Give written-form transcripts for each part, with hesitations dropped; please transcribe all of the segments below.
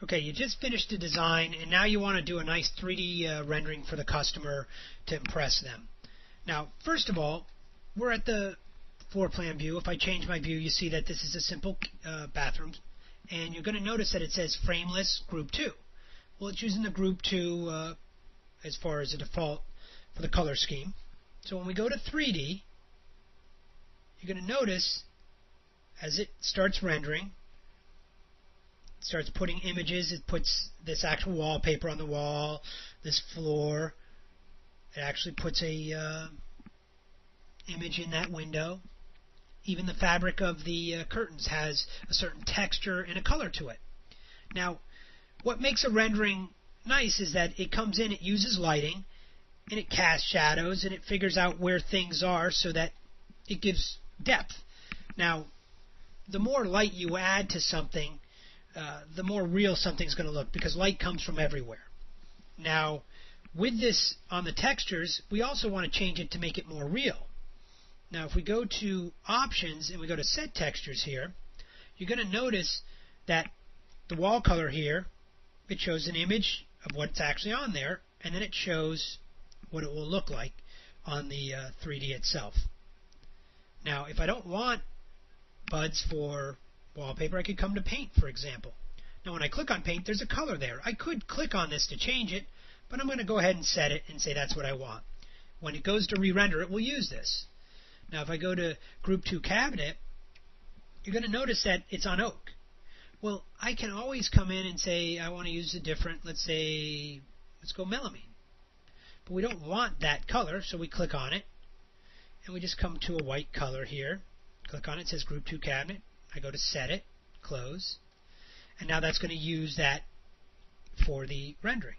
Okay, you just finished the design and now you want to do a nice 3D rendering for the customer to impress them. Now, first of all, we're at the floor plan view. If I change my view, you see that this is a simple bathroom, and you're going to notice that it says frameless group 2. Well, it's using the group 2 as far as the default for the color scheme. So when we go to 3D, you're going to notice as it starts rendering, it starts putting images. It puts this actual wallpaper on the wall, this floor. It actually puts a image in that window. Even the fabric of the curtains has a certain texture and a color to it. Now, what makes a rendering nice is that it comes in, it uses lighting, and it casts shadows, and it figures out where things are so that it gives depth. Now, the more light you add to something, the more real something's going to look, because light comes from everywhere. Now, with this on the textures, we also want to change it to make it more real. Now, if we go to Options and we go to Set Textures here, you're going to notice that the wall color here, it shows an image of what's actually on there, and then it shows what it will look like on the 3D itself. Now, if I don't want buds for wallpaper, I could come to Paint, for example. Now, when I click on Paint, there's a color there. I could click on this to change it, but I'm going to go ahead and set it and say that's what I want. When it goes to re-render, it will use this. Now, if I go to Group 2 Cabinet, you're going to notice that it's on oak. Well, I can always come in and say I want to use a different, let's go melamine. But we don't want that color, so we click on it, and we just come to a white color here. Click on it, it says Group 2 Cabinet. I go to Set It, Close, and now that's going to use that for the rendering.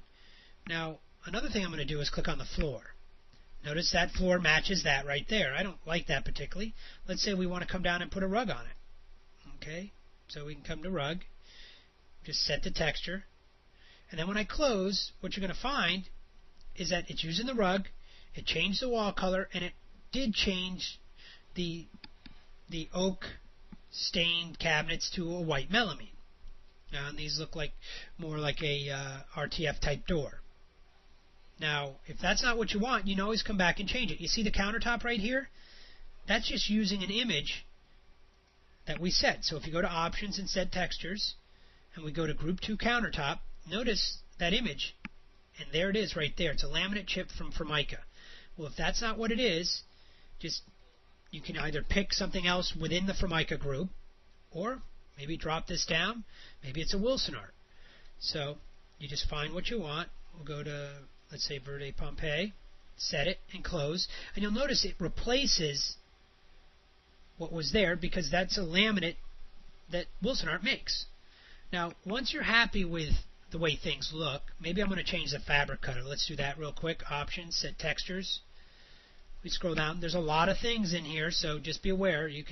Now, another thing I'm going to do is click on the floor. Notice that floor matches that right there. I don't like that particularly. Let's say we want to come down and put a rug on it. Okay, so we can come to Rug, just set the texture, and then when I close, what you're going to find is that it's using the rug, it changed the wall color, and it did change the oak stained cabinets to a white melamine. Now, and these look like more like a RTF type door. Now, if that's not what you want, you can always come back and change it. You see the countertop right here? That's just using an image that we set. So if you go to Options and Set Textures, and we go to Group 2 Countertop, notice that image, and there it is right there. It's a laminate chip from Formica. Well, if that's not what it is, you can either pick something else within the Formica group, or maybe drop this down. Maybe it's a Wilson art. So you just find what you want. We'll go to, let's say, Verde Pompeii, set it, and close. And you'll notice it replaces what was there because that's a laminate that Wilson Art makes. Now, once you're happy with the way things look, maybe I'm going to change the fabric color. Let's do that real quick. Options, Set Textures. We scroll down. There's a lot of things in here, so just be aware. You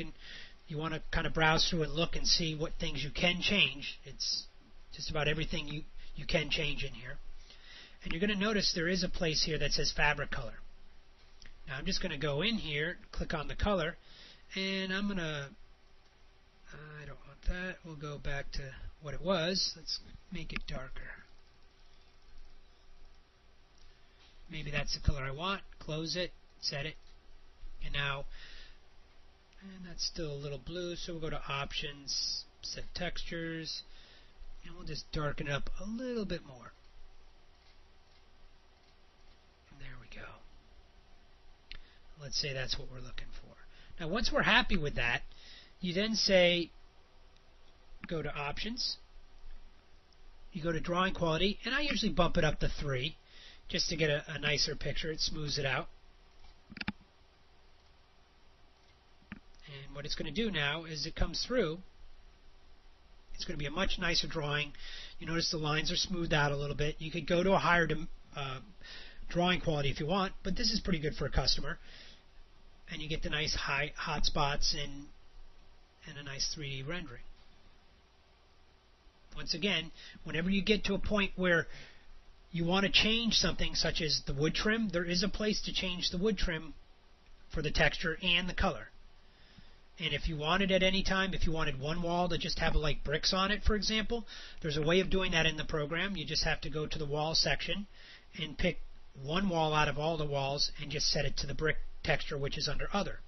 want to kind of browse through and look and see what things you can change. It's just about everything you can change in here. And you're going to notice there is a place here that says fabric color. Now I'm just going to go in here, click on the color, and I'm going to, I don't want that. We'll go back to what it was. Let's make it darker. Maybe that's the color I want. Close it, set it, and now, and that's still a little blue, so we'll go to Options, Set Textures, and we'll just darken it up a little bit more. There we go. Let's say that's what we're looking for. Now, once we're happy with that, you then say, go to Options, you go to Drawing Quality, and I usually bump it up to 3 just to get a nicer picture. It smooths it out. And what it's going to do now is it comes through. It's going to be a much nicer drawing. You notice the lines are smoothed out a little bit. You could go to a higher drawing quality if you want, but this is pretty good for a customer. And you get the nice hot spots and a nice 3D rendering. Once again, whenever you get to a point where you want to change something such as the wood trim, there is a place to change the wood trim for the texture and the color. And if you wanted at any time, if you wanted one wall to just have like bricks on it, for example, there's a way of doing that in the program. You just have to go to the wall section and pick one wall out of all the walls and just set it to the brick texture, which is under other.